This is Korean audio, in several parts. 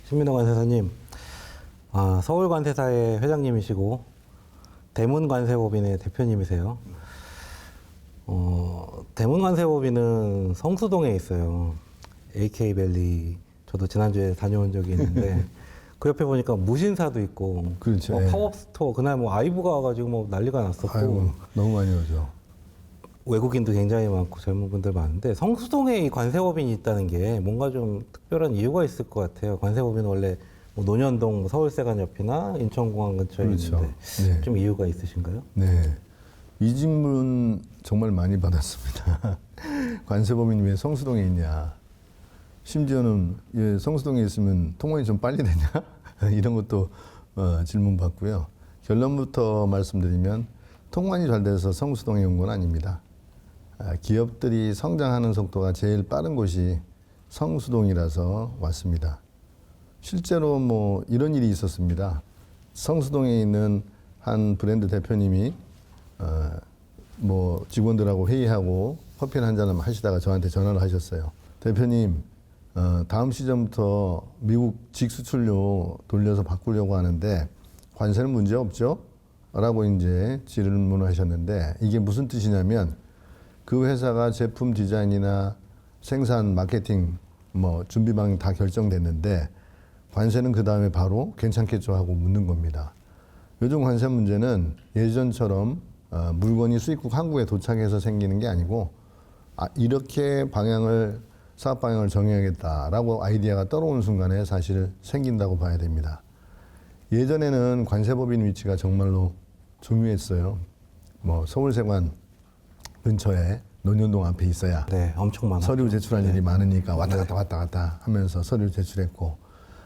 신민호 관세사님, 서울관세사의 회장님이시고 대문관세법인의 대표님이세요. 대문관세법인은 성수동에 있어요. AK밸리. 저도 지난주에 다녀온 적이 있는데 그 옆에 보니까 무신사도 있고, 그렇죠. 팝업스토어, 그날 아이브가 와가지고 난리가 났었고. 아이고, 너무 많이 오죠. 외국인도 굉장히 많고 젊은 분들 많은데 성수동에 이 관세법인이 있다는 게 뭔가 좀 특별한 이유가 있을 것 같아요. 관세법인은 원래 논현동 서울세관 옆이나 인천공항 근처에 그렇죠. 있는데 네. 좀 이유가 있으신가요? 네. 이 질문 정말 많이 받았습니다. 관세법인이 왜 성수동에 있냐. 심지어는 성수동에 있으면 통관이 좀 빨리 되냐. 이런 것도 질문 받고요. 결론부터 말씀드리면 통관이 잘 돼서 성수동에 온 건 아닙니다. 기업들이 성장하는 속도가 제일 빠른 곳이 성수동이라서 왔습니다. 실제로 이런 일이 있었습니다. 성수동에 있는 한 브랜드 대표님이 직원들하고 회의하고 커피 한잔 하시다가 저한테 전화를 하셨어요. 대표님, 다음 시즌부터 미국 직수출료 돌려서 바꾸려고 하는데 관세는 문제 없죠? 라고 이제 질문을 하셨는데, 이게 무슨 뜻이냐면 그 회사가 제품 디자인이나 생산, 마케팅, 준비망 다 결정됐는데 관세는 그 다음에 바로 괜찮겠죠 하고 묻는 겁니다. 요즘 관세 문제는 예전처럼 물건이 수입국 한국에 도착해서 생기는 게 아니고, 이렇게 사업 방향을 정해야겠다라고 아이디어가 떠오르는 순간에 사실 생긴다고 봐야 됩니다. 예전에는 관세법인 위치가 정말로 중요했어요. 서울세관 근처에 논현동 앞에 있어야 엄청 많아. 서류 제출할 일이 많으니까 왔다 갔다 하면서 서류 제출했고,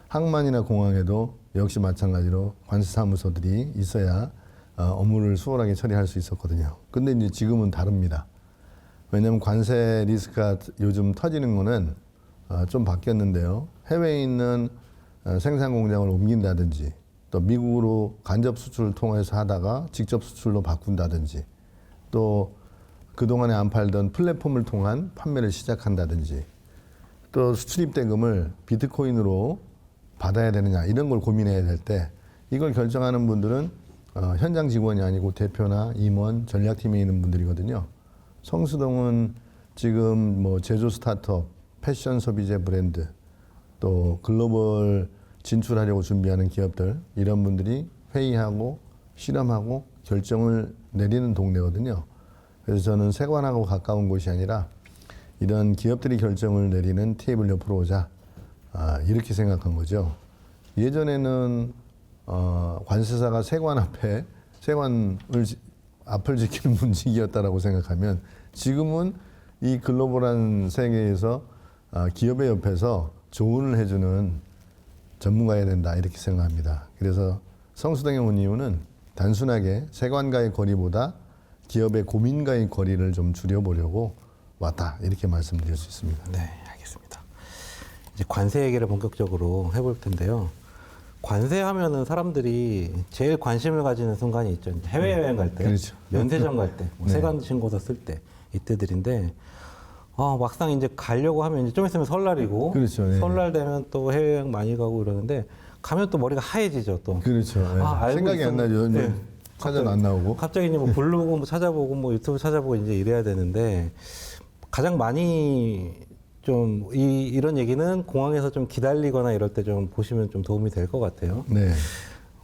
항만이나 공항에도 역시 마찬가지로 관세사무소들이 있어야 업무를 수월하게 처리할 수 있었거든요. 근데 이제 지금은 다릅니다. 왜냐하면 관세 리스크가 요즘 터지는 거는 좀 바뀌었는데요. 해외에 있는 생산 공장을 옮긴다든지, 또 미국으로 간접 수출을 통해서 하다가 직접 수출로 바꾼다든지, 또 그동안에 안 팔던 플랫폼을 통한 판매를 시작한다든지, 또 수출입 대금을 비트코인으로 받아야 되느냐, 이런 걸 고민해야 될 때 이걸 결정하는 분들은 현장 직원이 아니고 대표나 임원, 전략팀에 있는 분들이거든요. 성수동은 지금 제조 스타트업, 패션 소비재 브랜드, 또 글로벌 진출하려고 준비하는 기업들, 이런 분들이 회의하고 실험하고 결정을 내리는 동네거든요. 그래서 저는 세관하고 가까운 곳이 아니라 이런 기업들이 결정을 내리는 테이블 옆으로 오자, 이렇게 생각한 거죠. 예전에는 관세사가 세관을 앞을 지키는 문직이었다라고 생각하면, 지금은 이 글로벌한 세계에서 기업의 옆에서 조언을 해주는 전문가여야 된다, 이렇게 생각합니다. 그래서 성수동에 온 이유는 단순하게 세관과의 거리보다 기업의 고민과의 거리를 좀 줄여보려고 왔다, 이렇게 말씀드릴 수 있습니다. 네, 알겠습니다. 이제 관세 얘기를 본격적으로 해볼 텐데요. 관세하면은 사람들이 제일 관심을 가지는 순간이 있죠. 해외여행 갈 때, 그렇죠. 면세점 갈 때, 네. 세관 신고서 쓸 때, 이때들인데, 막상 이제 가려고 하면 이제 좀 있으면 설날이고, 그렇죠. 네. 설날 되면 또 해외여행 많이 가고 이러는데, 가면 또 머리가 하얘지죠, 또. 그렇죠. 네. 알고 생각이 안 있으면- 나죠. 네. 찾아도 안 나오고. 갑자기 이제 블로그 찾아보고 유튜브 찾아보고 이제 이래야 되는데, 가장 많이 이런 얘기는 공항에서 좀 기다리거나 이럴 때 좀 보시면 좀 도움이 될 것 같아요. 네.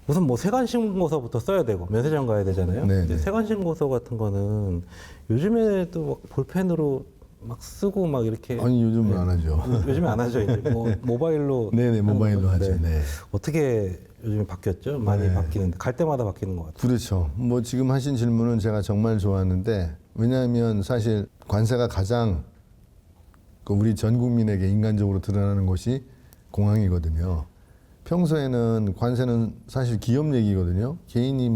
우선 세관신고서부터 써야 되고, 면세점 가야 되잖아요. 네, 근데 네. 세관신고서 같은 거는 요즘에도 막 볼펜으로 막 쓰고 막 이렇게. 아니, 요즘은 안 하죠. 요즘에 안 하죠. 이제 모바일로. 네네, 하는 모바일로 건데 하죠. 네. 어떻게 요즘에 바뀌었죠? 많이 네. 바뀌는데, 갈 때마다 바뀌는 것 같아요. 그렇죠. 지금 하신 질문은 제가 정말 좋았는데, 왜냐하면 사실 관세가 가장 우리 전 국민에게 인간적으로 드러나는 곳이 공항이거든요. 평소에는 관세는 사실 기업 얘기거든요. 개인이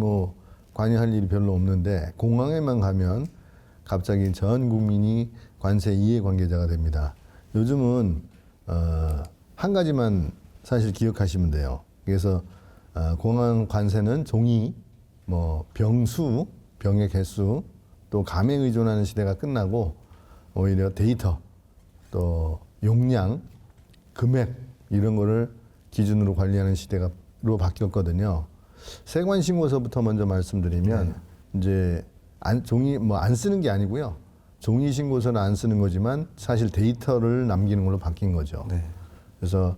관여할 일이 별로 없는데, 공항에만 가면 갑자기 전 국민이 관세 이해관계자가 됩니다. 요즘은 한 가지만 사실 기억하시면 돼요. 그래서 공항 관세는 종이, 병수, 병의 개수, 또 감에 의존하는 시대가 끝나고 오히려 데이터, 또 용량, 금액, 이런 거를 기준으로 관리하는 시대로 바뀌었거든요. 세관 신고서부터 먼저 말씀드리면 이제 종이 뭐 안 쓰는 게 아니고요. 종이 신고서는 안 쓰는 거지만 사실 데이터를 남기는 걸로 바뀐 거죠. 네. 그래서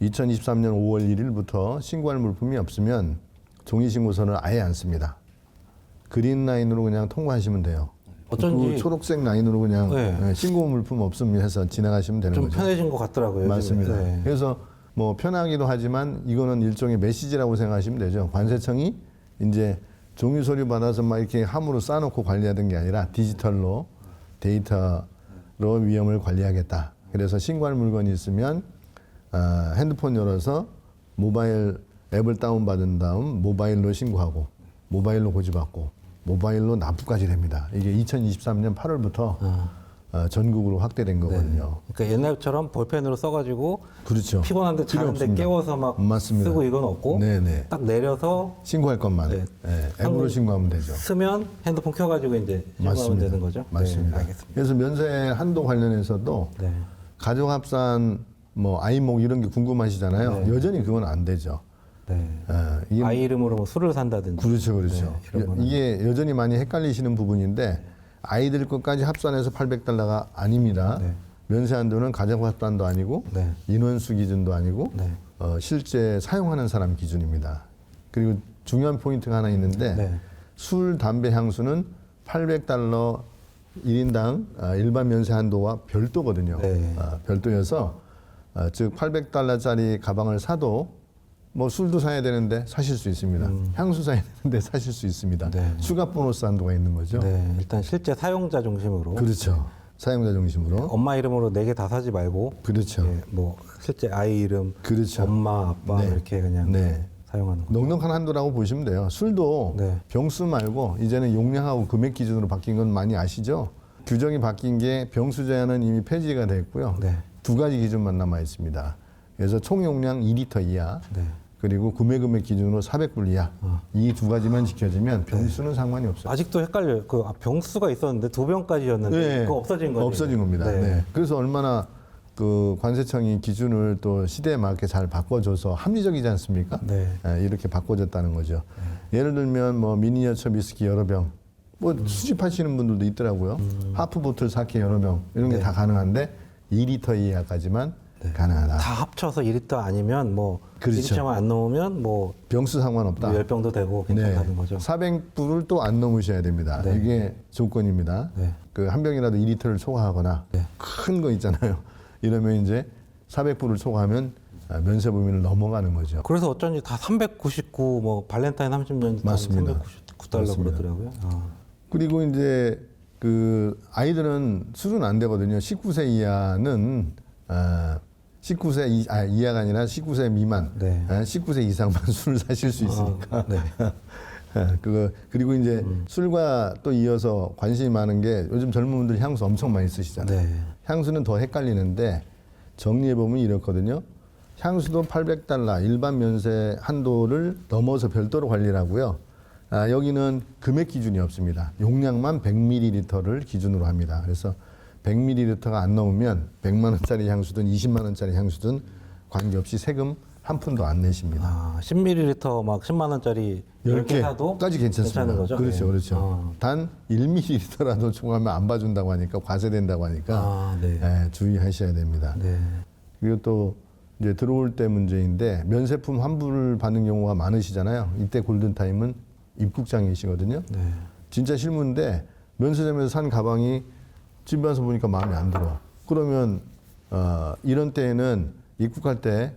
2023년 5월 1일부터 신고할 물품이 없으면 종이 신고서는 아예 안 씁니다. 그린 라인으로 그냥 통과하시면 돼요. 어쩐지 그 초록색 라인으로 그냥 네. 신고 물품 없으면 해서 지나가시면 되는 좀 거죠. 편해진 것 같더라고요. 맞습니다. 요즘에. 네. 그래서 뭐 편하기도 하지만 이거는 일종의 메시지라고 생각하시면 되죠. 관세청이 이제 종이 서류 받아서 막 이렇게 함으로 쌓아놓고 관리하던 게 아니라 디지털로 데이터로 위험을 관리하겠다. 그래서 신고할 물건이 있으면 핸드폰 열어서 모바일 앱을 다운받은 다음 모바일로 신고하고 모바일로 고지받고 모바일로 납부까지 됩니다. 이게 2023년 8월부터 전국으로 확대된 거거든요. 그러니까 옛날처럼 볼펜으로 써가지고 그렇죠. 피곤한데 필요 자는데 없습니다. 깨워서 막 맞습니다. 쓰고 이건 없고 네네. 딱 내려서 신고할 것만 네. 앱으로 신고하면 되죠. 쓰면 핸드폰 켜가지고 이제 신고하면 되는 거죠. 맞습니다. 네, 알겠습니다. 그래서 면세 한도 관련해서도 네. 가족 합산, 뭐 아이목 이런 게 궁금하시잖아요. 여전히 그건 안 되죠. 네. 이게 아이 이름으로 뭐 술을 산다든지. 그렇죠, 그렇죠. 네, 이런 거는. 이게 여전히 많이 헷갈리시는 부분인데 아이들 것까지 합산해서 $800가 아닙니다. 네. 면세 한도는 가족 합산도 아니고 네. 인원수 기준도 아니고 네. 실제 사용하는 사람 기준입니다. 그리고 중요한 포인트가 하나 있는데 네. 술, 담배, 향수는 $800 1인당 일반 면세 한도와 별도거든요. 네. 별도여서 즉 $800짜리 가방을 사도 뭐 술도 사야 되는데 사실 수 있습니다. 향수 사야 되는데 사실 수 있습니다. 네. 추가 보너스 한도가 있는 거죠. 네. 일단 실제 사용자 중심으로. 그렇죠. 사용자 중심으로. 엄마 이름으로 4개 다 사지 말고. 그렇죠. 예, 뭐 실제 아이 이름, 그렇죠. 엄마, 아빠 네. 이렇게 그냥 네. 사용하는 거. 넉넉한 한도라고 보시면 돼요. 술도 네. 병수 말고 이제는 용량하고 금액 기준으로 바뀐 건 많이 아시죠? 규정이 바뀐 게 병수 제한은 이미 폐지가 됐고요. 네. 2가지 기준만 남아 있습니다. 그래서 총 용량 2리터 이하, 네. 그리고 구매 금액 기준으로 400불 이하. 이 2가지만 지켜지면 병수는 상관이 없어요. 아직도 헷갈려요. 그 병수가 있었는데 2병까지였는데 네. 그거 없어진 거죠. 없어진 겁니다. 네. 네. 그래서 얼마나 그 관세청이 기준을 또 시대에 맞게 잘 바꿔줘서 합리적이지 않습니까? 네. 이렇게 바꿔줬다는 거죠. 예를 들면 뭐 미니어처 위스키 여러 병, 뭐 수집하시는 분들도 있더라고요. 하프 보틀 사케 여러 병 이런 게 다 가능한데 2리터 이하까지만 가능하다. 다 합쳐서 2리터 아니면 뭐 그렇죠. 1리터만 안 넘으면 뭐 병수 상관없다. 10병도 되고 괜찮다는 거죠. 400불을 또 안 넘으셔야 됩니다. 네. 이게 조건입니다. 네. 그 한 병이라도 2리터를 초과하거나 네. 큰 거 있잖아요. 이러면 이제 400불을 초과하면 면세 범위를 넘어가는 거죠. 그래서 어쩐지 다 399, 뭐 발렌타인 30년 맞습니다. 399달러 맞습니다. 그러더라고요. 그리고 이제 그 아이들은 술은 안 되거든요. 19세 이하는 19세 이하가 아니라 19세 미만, 네. 19세 이상만 술을 사실 수 있으니까. 네. 그리고 이제 술과 또 이어서 관심이 많은 게 요즘 젊은 분들 향수 엄청 많이 쓰시잖아요. 네. 향수는 더 헷갈리는데 정리해 보면 이렇거든요. 향수도 $800 일반 면세 한도를 넘어서 별도로 관리를 하고요. 여기는 금액 기준이 없습니다. 용량만 100ml를 기준으로 합니다. 그래서 100ml가 안 넘으면 100만 원짜리 향수든 20만 원짜리 향수든 관계없이 세금 한 푼도 안 내십니다. 10ml 막 10만 원짜리 10개 사도 까지 괜찮습니다. 괜찮은 거죠? 그렇죠, 네. 그렇죠. 단 1ml라도 초과하면 안 봐준다고 하니까 과세된다고 하니까 네. 주의하셔야 됩니다. 네. 그리고 또 이제 들어올 때 문제인데 면세품 환불을 받는 경우가 많으시잖아요. 이때 골든 타임은 입국장이시거든요. 네. 진짜 실무인데 면세점에서 산 가방이 집에 와서 보니까 마음에 안 들어. 그러면 이런 때에는 입국할 때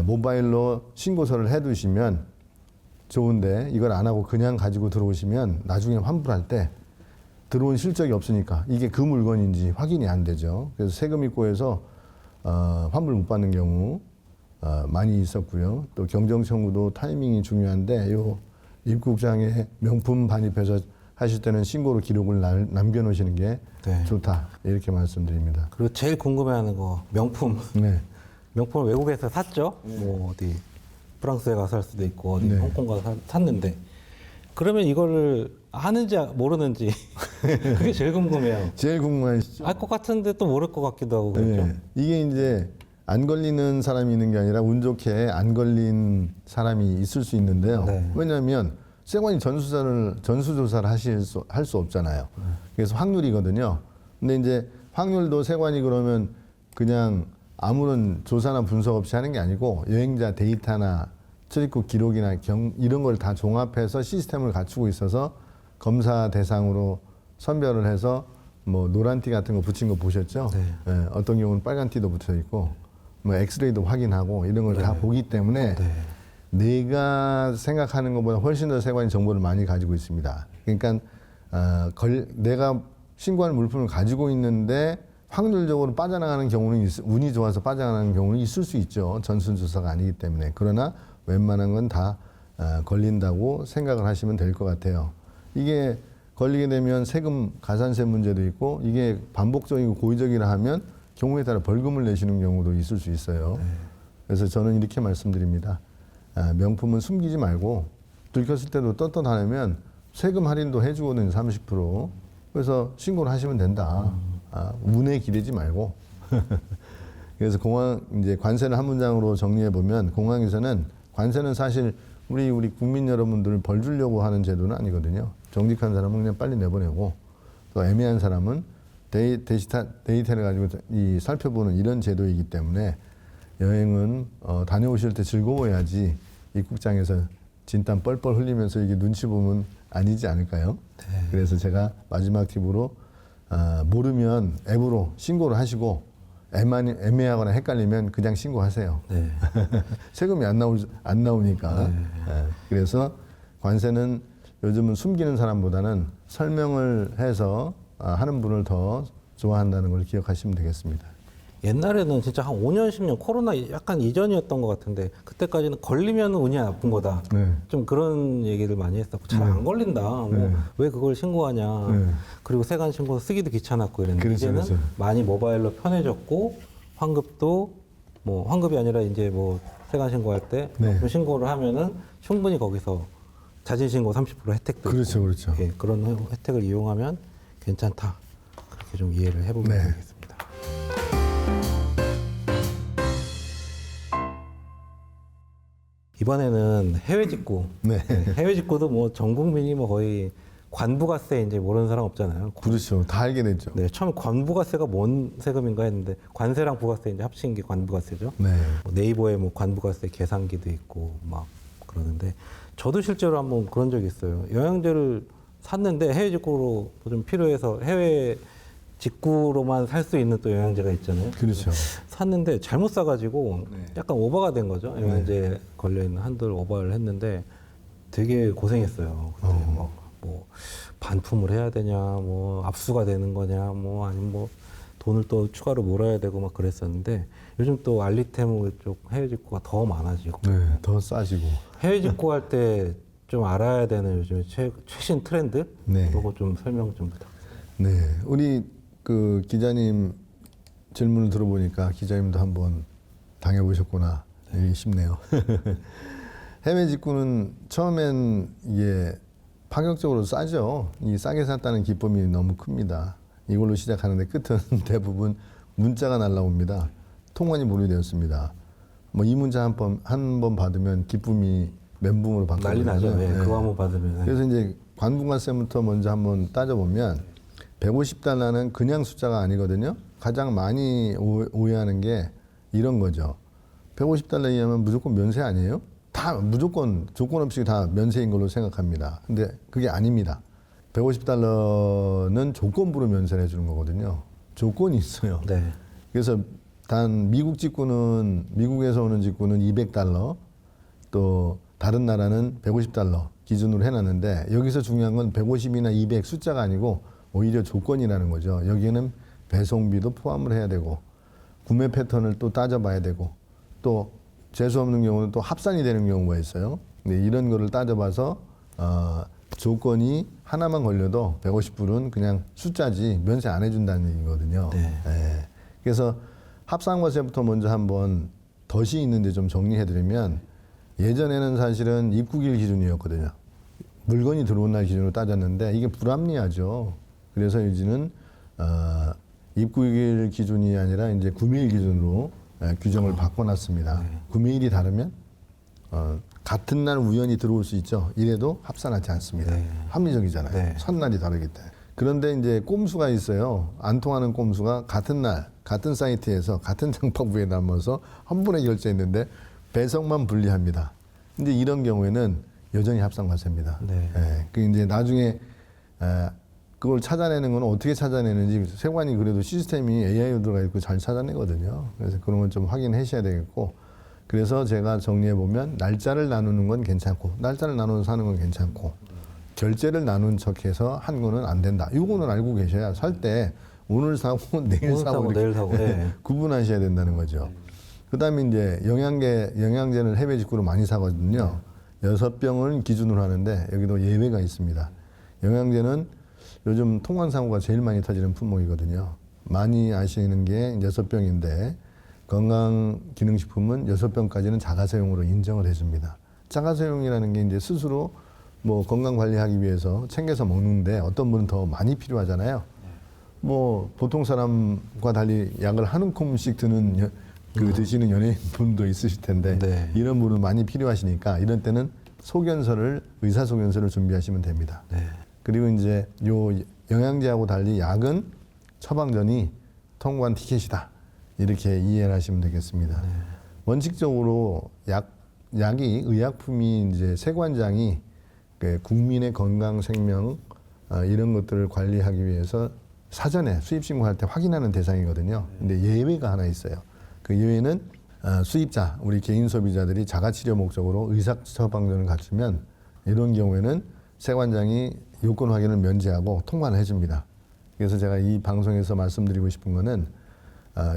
모바일로 신고서를 해두시면 좋은데 이걸 안 하고 그냥 가지고 들어오시면 나중에 환불할 때 들어온 실적이 없으니까 이게 그 물건인지 확인이 안 되죠. 그래서 세금 입고해서 환불 못 받는 경우 많이 있었고요. 또 경정 청구도 타이밍이 중요한데 요 입국장에 명품 반입해서 하실 때는 신고로 기록을 남겨놓으시는 게 네. 좋다 이렇게 말씀드립니다. 그리고 제일 궁금해하는 거 명품. 네. 명품을 외국에서 샀죠. 뭐 어디 프랑스에 가서 살 수도 있고 어디 네. 홍콩 가서 샀는데 그러면 이거를 아는지 모르는지 그게 제일 궁금해요. 제일 궁금하시죠? 알 것 같은데 또 모를 것 같기도 하고 그렇죠. 네. 이게 이제 안 걸리는 사람이 있는 게 아니라 운 좋게 안 걸린 사람이 있을 수 있는데요. 네. 왜냐하면 세관이 전수조사를 할 수 없잖아요. 그래서 확률이거든요. 근데 이제 확률도 세관이 그러면 그냥 아무런 조사나 분석 없이 하는 게 아니고 여행자 데이터나 출입국 기록이나 이런 걸 다 종합해서 시스템을 갖추고 있어서 검사 대상으로 선별을 해서 뭐 노란띠 같은 거 붙인 거 보셨죠? 네. 예, 어떤 경우는 빨간 띠도 붙어 있고 뭐 엑스레이도 확인하고 이런 걸 다 보기 때문에 네. 내가 생각하는 것보다 훨씬 더 세관이 정보를 많이 가지고 있습니다. 그러니까 내가 신고할 물품을 가지고 있는데 확률적으로 빠져나가는 경우는 운이 좋아서 빠져나가는 경우는 있을 수 있죠. 전수조사가 아니기 때문에. 그러나 웬만한 건 다 걸린다고 생각을 하시면 될 것 같아요. 이게 걸리게 되면 세금 가산세 문제도 있고 이게 반복적이고 고의적이라 하면 경우에 따라 벌금을 내시는 경우도 있을 수 있어요. 그래서 저는 이렇게 말씀드립니다. 명품은 숨기지 말고 들켰을 때도 떳떳하면 세금 할인도 해주거든요. 30%. 그래서 신고를 하시면 된다. 운에 기대지 말고. 그래서 이제 관세를 한 문장으로 정리해 보면 공항에서는 관세는 사실 우리 국민 여러분들을 벌 주려고 하는 제도는 아니거든요. 정직한 사람은 그냥 빨리 내보내고 또 애매한 사람은 데이터를 가지고 살펴보는 이런 제도이기 때문에 여행은 다녀오실 때 즐거워야지 입국장에서 진땀 뻘뻘 흘리면서 이게 눈치 보면 아니지 않을까요? 네. 그래서 제가 마지막 팁으로 모르면 앱으로 신고를 하시고 애매하거나 헷갈리면 그냥 신고하세요. 네. 세금이 안 나오니까. 네. 그래서 관세는 요즘은 숨기는 사람보다는 설명을 해서 하는 분을 더 좋아한다는 걸 기억하시면 되겠습니다. 옛날에는 진짜 한 5년, 10년 코로나 약간 이전이었던 것 같은데 그때까지는 걸리면 운이 나쁜 거다. 네. 좀 그런 얘기를 많이 했었고 잘 안 걸린다. 뭐 왜 그걸 신고하냐. 네. 그리고 세관 신고 쓰기도 귀찮았고 이랬는데 그렇죠, 이제는 그렇죠. 많이 모바일로 편해졌고 환급도 뭐 환급이 아니라 이제 뭐 세관 신고할 때 네. 그 신고를 하면은 충분히 거기서 자진 신고 30% 혜택도 그렇죠, 있고 그렇죠. 예, 그런 혜택을 이용하면 괜찮다. 그렇게 좀 이해를 해보면 네. 되겠습니다. 이번에는 해외 직구. 네. 해외 직구도 뭐 전 국민이 뭐 거의 관부가세 이제 모르는 사람 없잖아요. 그렇죠. 다 알게 됐죠. 네, 처음 관부가세가 뭔 세금인가 했는데 관세랑 부가세 이제 합친 게 관부가세죠. 네. 뭐 네이버에 뭐 관부가세 계산기도 있고 막 그러는데 저도 실제로 한번 그런 적이 있어요. 영양제를 샀는데 해외 직구로 좀 필요해서 해외 직구로만 살 수 있는 또 영양제가 있잖아요. 그렇죠. 샀는데 잘못 사가지고 네. 약간 오버가 된 거죠. 영양제 걸려있는 한도를 오버를 했는데 되게 고생했어요. 그때 뭐 반품을 해야 되냐, 뭐 압수가 되는 거냐, 뭐 아니면 뭐 돈을 또 추가로 몰아야 되고 막 그랬었는데 요즘 또 알리템 쪽 해외 직구가 더 많아지고 네. 더 싸지고. 해외 직구 할 때 좀 알아야 되는 요즘 최신 트렌드 네. 그거 좀 설명 좀 부탁드립니다. 네. 우리 그 기자님 질문을 들어보니까 기자님도 한번 당해보셨구나 싶네요. 해외 직구는 처음엔 이게 파격적으로 싸죠. 이 싸게 샀다는 기쁨이 너무 큽니다. 이걸로 시작하는데 끝은 대부분 문자가 날라옵니다. 통관이 보류되었습니다. 뭐 이 문자 한 번 받으면 기쁨이 멘붕으로 난리 바뀌거든요. 나죠. 예, 그거 한번 받으면. 그래서 이제 관분관세부터 먼저 한번 따져보면 150달러는 그냥 숫자가 아니거든요. 가장 많이 오해하는 게 이런 거죠. 150달러 이하면 무조건 면세 아니에요? 다 무조건 조건 없이 다 면세인 걸로 생각합니다. 근데 그게 아닙니다. 150달러는 조건부로 면세를 해주는 거거든요. 조건이 있어요. 네. 그래서 단 미국에서 오는 직구는 200달러, 또 다른 나라는 150달러 기준으로 해놨는데 여기서 중요한 건 150이나 200 숫자가 아니고 오히려 조건이라는 거죠. 여기에는 배송비도 포함을 해야 되고 구매 패턴을 또 따져봐야 되고 또 재수 없는 경우는 또 합산이 되는 경우가 있어요. 근데 이런 거를 따져봐서 조건이 하나만 걸려도 150불은 그냥 숫자지 면세 안 해준다는 얘기거든요. 네. 예. 그래서 합산과세부터 먼저 한번 덫이 있는데 좀 정리해드리면 예전에는 사실은 입국일 기준이었거든요. 물건이 들어온 날 기준으로 따졌는데 이게 불합리하죠. 그래서 이제는 입국일 기준이 아니라 이제 구매일 기준으로 규정을 바꿔놨습니다. 구매일이 다르면 같은 날 우연히 들어올 수 있죠. 이래도 합산하지 않습니다. 네. 합리적이잖아요. 네. 첫날이 다르기 때문에. 그런데 이제 꼼수가 있어요. 안 통하는 꼼수가 같은 날, 같은 사이트에서 같은 장바구니에 담아서 한 번에 결제했는데 배송만 분리합니다. 근데 이런 경우에는 여전히 합산과세입니다. 네. 예, 그 이제 나중에 그걸 찾아내는 건 어떻게 찾아내는지 세관이 그래도 시스템이 AI로 들어가 있고 잘 찾아내거든요. 그래서 그런 건 좀 확인하셔야 되겠고. 그래서 제가 정리해 보면 날짜를 나누는 건 괜찮고 날짜를 나눠서 사는 건 괜찮고 결제를 나눈 척해서 한 거는 안 된다. 이거는 알고 계셔야 살 때 오늘 사고 내일 오늘 사고, 이렇게 내일 사고, 네. 구분하셔야 된다는 거죠. 그다음에 이제 영양제를 해외 직구로 많이 사거든요. 6병을 기준으로 하는데 여기도 예외가 있습니다. 영양제는 요즘 통관 사고가 제일 많이 터지는 품목이거든요. 많이 아시는 게 6병인데 건강기능식품은 6병까지는 자가사용으로 인정을 해줍니다. 자가사용이라는 게 이제 스스로 뭐 건강 관리하기 위해서 챙겨서 먹는데 어떤 분은 더 많이 필요하잖아요. 뭐 보통 사람과 달리 약을 한 움큼씩 드시는 연예인분도 있으실 텐데 네. 이런 분은 많이 필요하시니까 이런 때는 의사 소견서를 준비하시면 됩니다. 네. 그리고 이제 요 영양제하고 달리 약은 처방전이 통관 티켓이다. 이렇게 이해를 하시면 되겠습니다. 네. 원칙적으로 약이 의약품이 이제 세관장이 그 국민의 건강 생명 이런 것들을 관리하기 위해서 사전에 수입 신고할 때 확인하는 대상이거든요. 근데 예외가 하나 있어요. 그 예외는 수입자, 우리 개인 소비자들이 자가치료 목적으로 의사 처방전을 갖추면 이런 경우에는 세관장이 요건 확인을 면제하고 통관을 해줍니다. 그래서 제가 이 방송에서 말씀드리고 싶은 거는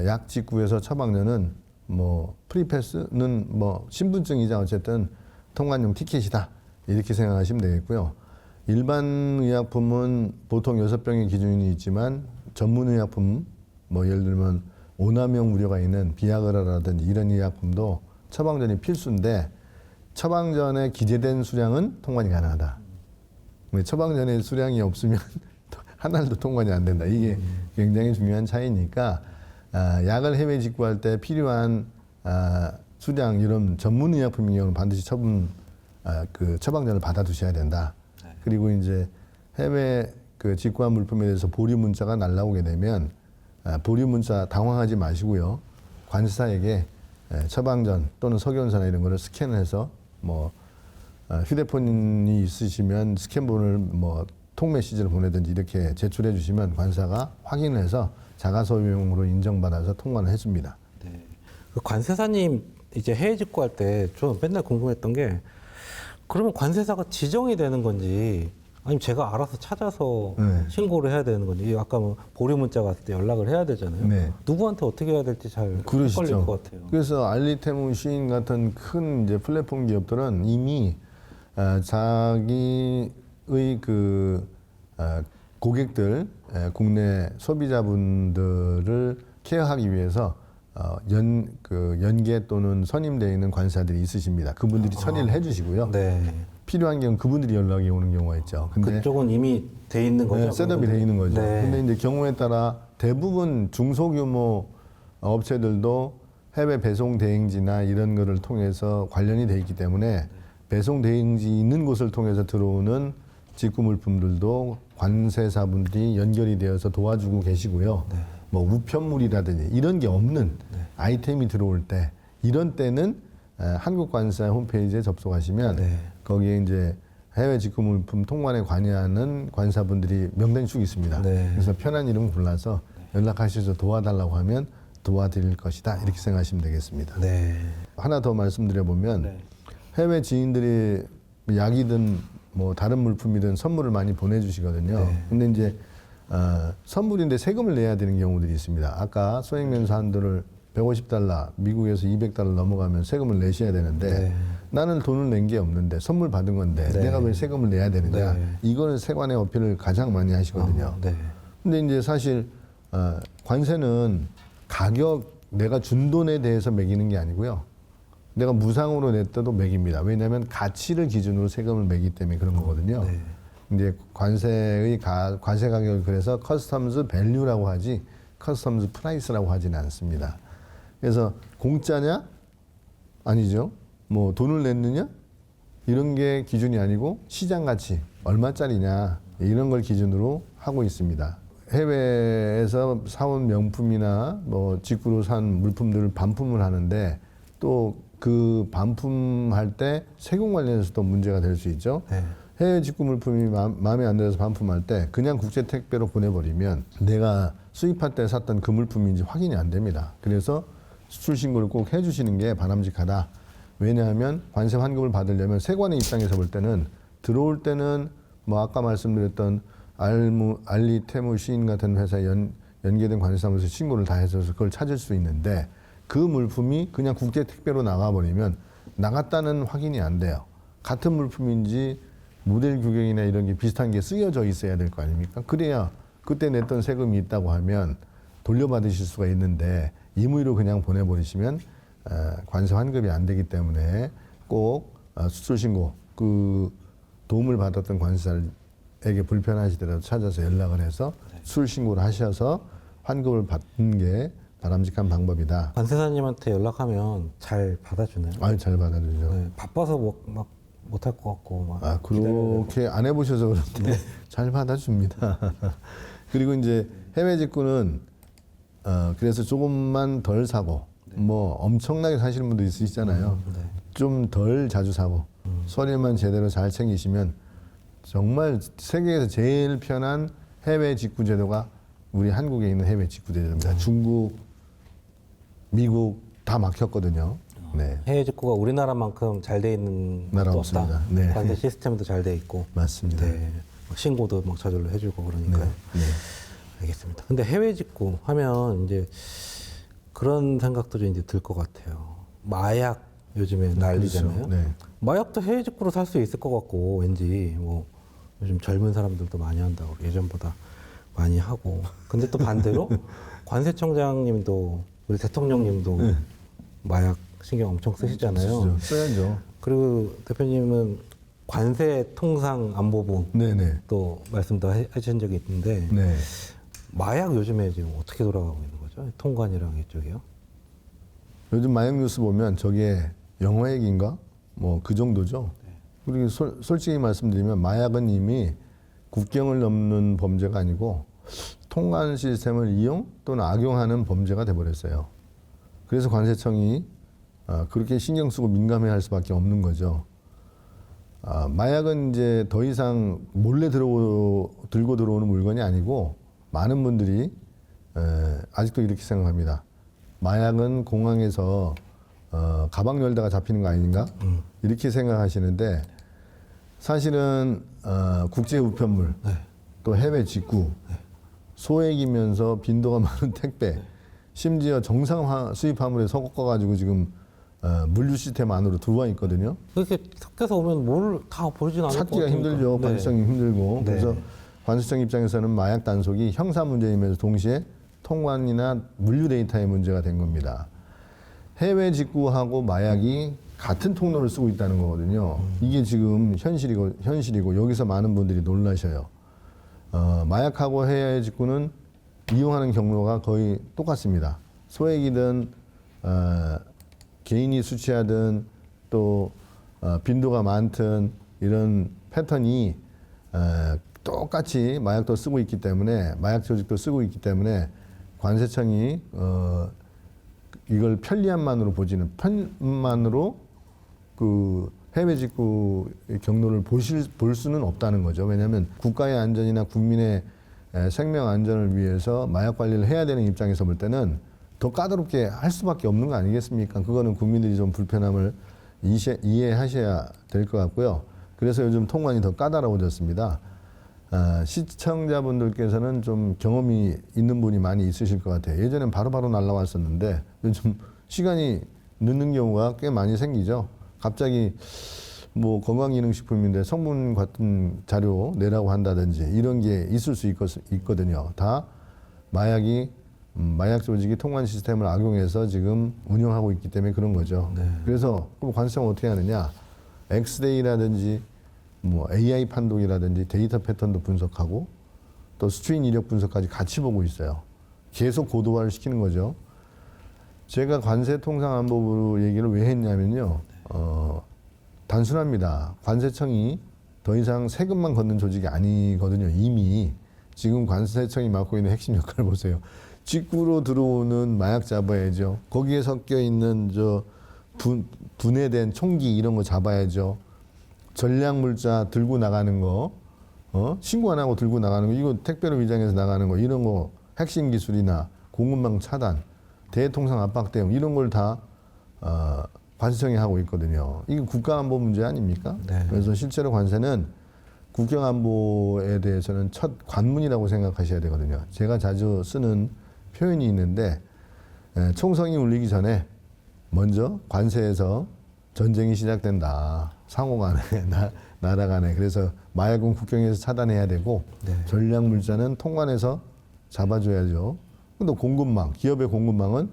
약 직구에서 처방전은 뭐 프리패스는 뭐 신분증이자 어쨌든 통관용 티켓이다. 이렇게 생각하시면 되겠고요. 일반 의약품은 보통 6병의 기준이 있지만 전문 의약품 뭐 예를 들면 오남용 우려가 있는 비아그라라든지 이런 의약품도 처방전이 필수인데 처방전에 기재된 수량은 통관이 가능하다. 처방전에 수량이 없으면 한 알도 통관이 안 된다. 이게 굉장히 중요한 차이니까 약을 해외 직구할 때 필요한 수량 이런 전문 의약품인 경우는 반드시 그 처방전을 받아두셔야 된다. 네. 그리고 이제 해외 그 직구한 물품에 대해서 보류 문자가 날라오게 되면 보류 문자 당황하지 마시고요. 관세사에게 처방전 또는 석연서나 이런 거를 스캔해서 뭐 휴대폰이 있으시면 스캔본을 뭐 톡메시지를 보내든지 이렇게 제출해 주시면 관사가 확인해서 자가소유용으로 인정받아서 통관을 해줍니다. 네. 그 관세사님 이제 해외 직구할 때 저 맨날 궁금했던 게 그러면 관세사가 지정이 되는 건지 아니면 제가 알아서 찾아서 네. 신고를 해야 되는 건지 아까 뭐 보류 문자 갔을 때 연락을 해야 되잖아요. 네. 누구한테 어떻게 해야 될지 잘 헷갈릴 그러시죠. 것 같아요. 그래서 알리테무, 시인 같은 큰 이제 플랫폼 기업들은 이미 자기의 그 고객들, 국내 소비자분들을 케어하기 위해서 연계 또는 선임되어 있는 관사들이 있으십니다. 그분들이 처리를 해주시고요. 네. 필요한 경우 그분들이 연락이 오는 경우가 있죠. 근데 그쪽은 이미 돼 있는 거죠. 네, 셋업이 돼 있는 거죠. 네. 근데 이제 경우에 따라 대부분 중소규모 업체들도 해외 배송 대행지나 이런 거를 통해서 관련이 돼 있기 때문에 배송 대행지 있는 곳을 통해서 들어오는 직구 물품들도 관세사분들이 연결이 되어서 도와주고 계시고요. 네. 뭐 우편물이라든지 이런 게 없는 아이템이 들어올 때 이런 때는 한국관세 홈페이지에 접속하시면 네. 거기에 이제 해외 직구 물품 통관에 관여하는 관사분들이 명단이 쭉 있습니다. 네. 그래서 편한 이름 골라서 연락하셔서 도와달라고 하면 도와드릴 것이다 이렇게 생각하시면 되겠습니다. 네. 하나 더 말씀드려보면 네. 해외 지인들이 약이든 뭐 다른 물품이든 선물을 많이 보내주시거든요. 네. 근데 이제 선물인데 세금을 내야 되는 경우들이 있습니다. 아까 소액면세 한도를 150달러, 미국에서 200달러 넘어가면 세금을 내셔야 되는데 네. 나는 돈을 낸 게 없는데 선물 받은 건데 네. 내가 왜 세금을 내야 되느냐. 네. 이거는 세관의 어필을 가장 많이 하시거든요. 네. 근데 이제 사실 관세는 가격 내가 준 돈에 대해서 매기는 게 아니고요. 내가 무상으로 냈다도 매깁니다. 왜냐하면 가치를 기준으로 세금을 매기 때문에 그런 거거든요. 네. 이제 관세 가격을 그래서 커스텀즈 밸류라고 하지 커스텀즈 프라이스라고 하지는 않습니다. 그래서 공짜냐? 아니죠. 뭐 돈을 냈느냐? 이런 게 기준이 아니고 시장 가치 얼마짜리냐 이런 걸 기준으로 하고 있습니다. 해외에서 사온 명품이나 뭐 직구로 산 물품들을 반품을 하는데 또 그 반품할 때 세금 관련해서도 문제가 될 수 있죠. 네. 해외 직구 물품이 마음에 안 들어서 반품할 때 그냥 국제 택배로 보내버리면 내가 수입할 때 샀던 그 물품인지 확인이 안 됩니다. 그래서 수출 신고를 꼭 해주시는 게 바람직하다. 왜냐하면 관세 환급을 받으려면 세관의 입장에서 볼 때는 들어올 때는 뭐 아까 말씀드렸던 알리, 테무, 시인 같은 회사에 연계된 관세사무소 신고를 다 해서 그걸 찾을 수 있는데 그 물품이 그냥 국제 택배로 나가버리면 나갔다는 확인이 안 돼요. 같은 물품인지 모델 규격이나 이런 게 비슷한 게 쓰여져 있어야 될 거 아닙니까? 그래야 그때 냈던 세금이 있다고 하면 돌려받으실 수가 있는데 임의로 그냥 보내버리시면 관세 환급이 안 되기 때문에 꼭 수출 신고 그 도움을 받았던 관세사에게 불편하시더라도 찾아서 연락을 해서 수출 신고를 하셔서 환급을 받는 게 바람직한 방법이다. 관세사님한테 연락하면 잘 받아주나요? 아유, 잘 받아주죠. 네, 바빠서 막 못할 것 같고 막. 아, 그렇게 안 해보셔서 그런데 잘 받아줍니다. 그리고 이제 해외 직구는 그래서 조금만 덜 사고 뭐 엄청나게 사시는 분도 있으시잖아요. 네. 좀 덜 자주 사고 서류만 제대로 잘 챙기시면 정말 세계에서 제일 편한 해외 직구 제도가 우리 한국에 있는 해외 직구 제도입니다. 중국, 미국 다 막혔거든요. 네, 해외 직구가 우리나라만큼 잘 돼 있는 나라 것도 없습니다. 없다. 네. 관세 시스템도 잘 돼 있고. 맞습니다. 네. 막 신고도 막 저절로 해주고 그러니까요. 네. 알겠습니다. 근데 해외 직구 하면 이제 그런 생각도 좀 이제 들 것 같아요. 마약 요즘에 난리잖아요. 그렇죠. 네. 마약도 해외 직구로 살 수 있을 것 같고 왠지 뭐 요즘 젊은 사람들도 많이 한다고 예전보다 많이 하고. 근데 또 반대로 관세청장님도 우리 대통령님도 마약 신경 엄청 쓰시잖아요. 써야죠. 그리고 대표님은 관세통상안보부 네네. 또 말씀도 하신 적이 있는데 네. 마약 요즘에 지금 어떻게 돌아가고 있는 거죠? 통관이랑 이쪽이요? 요즘 마약 뉴스 보면 저게 영화 얘기인가? 뭐 그 정도죠. 그리고 솔직히 말씀드리면 마약은 이미 국경을 넘는 범죄가 아니고 통관 시스템을 이용 또는 악용하는 범죄가 돼버렸어요. 그래서 관세청이 그렇게 신경 쓰고 민감해할 수밖에 없는 거죠. 마약은 이제 더 이상 몰래 들고 들어오는 물건이 아니고 많은 분들이 아직도 이렇게 생각합니다. 마약은 공항에서 가방 열다가 잡히는 거 아닌가? 이렇게 생각하시는데 사실은 국제 우편물, 또 해외 직구, 소액이면서 빈도가 많은 택배, 심지어 정상화 수입 화물에 섞어가지고 지금 물류 시스템 안으로 들어와 있거든요. 그렇게 섞여서 오면 뭘 다 보진 않을 것 찾기가 같으니까. 힘들죠. 네. 관세청이 힘들고. 네. 그래서 관세청 입장에서는 마약 단속이 형사 문제이면서 동시에 통관이나 물류 데이터의 문제가 된 겁니다. 해외 직구하고 마약이 같은 통로를 쓰고 있다는 거거든요. 이게 지금 현실이고 여기서 많은 분들이 놀라셔요. 마약하고 해외 직구는 이용하는 경로가 거의 똑같습니다. 소액이든 개인이 수취하든 또 빈도가 많든 이런 패턴이 똑같이 마약도 쓰고 있기 때문에 마약 조직도 쓰고 있기 때문에 관세청이 이걸 편리함만으로 보지는 편만으로 그 해외 직구 경로를 볼 수는 없다는 거죠. 왜냐하면 국가의 안전이나 국민의 생명 안전을 위해서 마약 관리를 해야 되는 입장에서 볼 때는 더 까다롭게 할 수밖에 없는 거 아니겠습니까? 그거는 국민들이 좀 불편함을 이해하셔야 될 것 같고요. 그래서 요즘 통관이 더 까다로워졌습니다. 시청자분들께서는 좀 경험이 있는 분이 많이 있으실 것 같아요. 예전엔 바로바로 날라왔었는데 요즘 시간이 늦는 경우가 꽤 많이 생기죠. 갑자기 뭐 건강기능식품인데 성분 같은 자료 내라고 한다든지 이런 게 있을 수 있거든요. 다 마약이 마약 조직이 통관 시스템을 악용해서 지금 운영하고 있기 때문에 그런 거죠. 네. 그래서 그럼 관세청은 어떻게 하느냐? 엑스데이라든지 뭐 AI 판독이라든지 데이터 패턴도 분석하고 또 수취인 이력 분석까지 같이 보고 있어요. 계속 고도화를 시키는 거죠. 제가 관세통상안보부 얘기를 왜 했냐면요. 단순합니다. 관세청이 더 이상 세금만 걷는 조직이 아니거든요. 이미 지금 관세청이 맡고 있는 핵심 역할을 보세요. 직구로 들어오는 마약 잡아야죠. 거기에 섞여 있는 분해된 총기 이런 거 잡아야죠. 전략물자 들고 나가는 거, 신고 안 하고 들고 나가는 거, 이거 택배로 위장해서 나가는 거, 이런 거 핵심 기술이나 공급망 차단, 대통상 압박 대응 이런 걸 다 관세청이 하고 있거든요. 이게 국가안보 문제 아닙니까? 네. 그래서 실제로 관세는 국경안보에 대해서는 첫 관문이라고 생각하셔야 되거든요. 제가 자주 쓰는 표현이 있는데 총성이 울리기 전에 먼저 관세에서 전쟁이 시작된다. 상호간에 나라 간에. 그래서 마약은 국경에서 차단해야 되고 네. 전략물자는 통관해서 잡아줘야죠. 또 공급망, 기업의 공급망은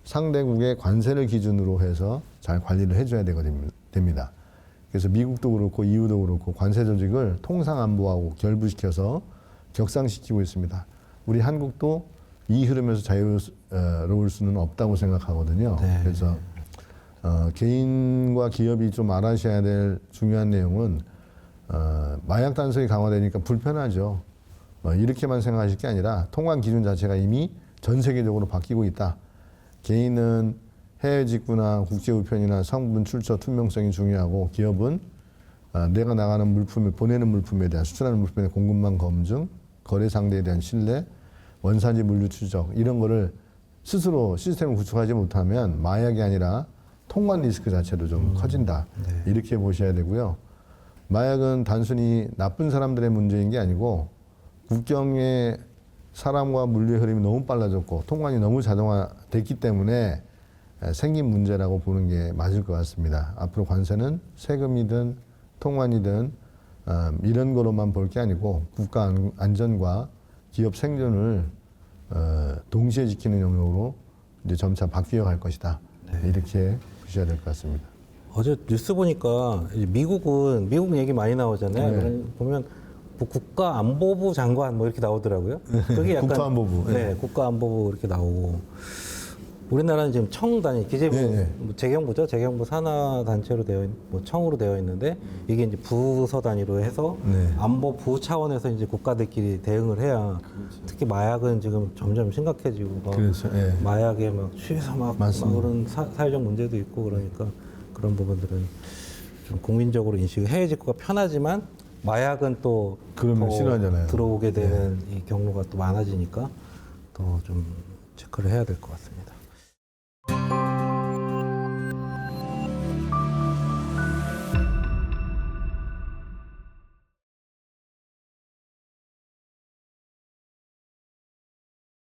상대국의 관세를 기준으로 해서 잘 관리를 해줘야 됩니다. 그래서 미국도 그렇고 EU도 그렇고 관세 조직을 통상안보하고 결부시켜서 격상시키고 있습니다. 우리 한국도 이 흐름에서 자유로울 수는 없다고 생각하거든요. 네. 그래서 개인과 기업이 좀 알아셔야 될 중요한 내용은 마약 단속이 강화되니까 불편하죠. 이렇게만 생각하실 게 아니라 통관 기준 자체가 이미 전 세계적으로 바뀌고 있다. 개인은 해외 직구나 국제 우편이나 성분 출처 투명성이 중요하고 기업은 내가 나가는 물품을 보내는 물품에 대한 수출하는 물품의 공급망 검증, 거래 상대에 대한 신뢰, 원산지 물류 추적 이런 거를 스스로 시스템을 구축하지 못하면 마약이 아니라 통관 리스크 자체도 좀 커진다. 네. 이렇게 보셔야 되고요. 마약은 단순히 나쁜 사람들의 문제인 게 아니고 국경의 사람과 물류의 흐름이 너무 빨라졌고 통관이 너무 자동화됐기 때문에 생긴 문제라고 보는 게 맞을 것 같습니다. 앞으로 관세는 세금이든 통관이든 이런 거로만 볼 게 아니고 국가 안전과 기업 생존을 동시에 지키는 영역으로 이제 점차 바뀌어 갈 것이다. 네. 이렇게 보셔야 될 것 같습니다. 어제 뉴스 보니까 이제 미국 얘기 많이 나오잖아요. 네. 보면 뭐 국가안보부 장관 뭐 이렇게 나오더라고요. 그게 약간 국가안보부. 네, 국가안보부 이렇게 나오고 우리나라는 지금 청 단위 기재부 네. 뭐 재경부죠. 재경부 산하 단체로 뭐 청으로 되어 있는데 이게 이제 부서 단위로 해서 네. 안보부 차원에서 이제 국가들끼리 대응을 해야 특히 마약은 지금 점점 심각해지고 막 그렇죠. 예. 마약에 막 취해서 막 맞습니다. 그런 사회적 문제도 있고 그러니까 그런 부분들은 좀 국민적으로 인식이 해외 직구가 편하지만 마약은 또 그러면 더 싫어하잖아요. 들어오게 되는 이 경로가 또 많아지니까 더 좀 체크를 해야 될 것 같습니다.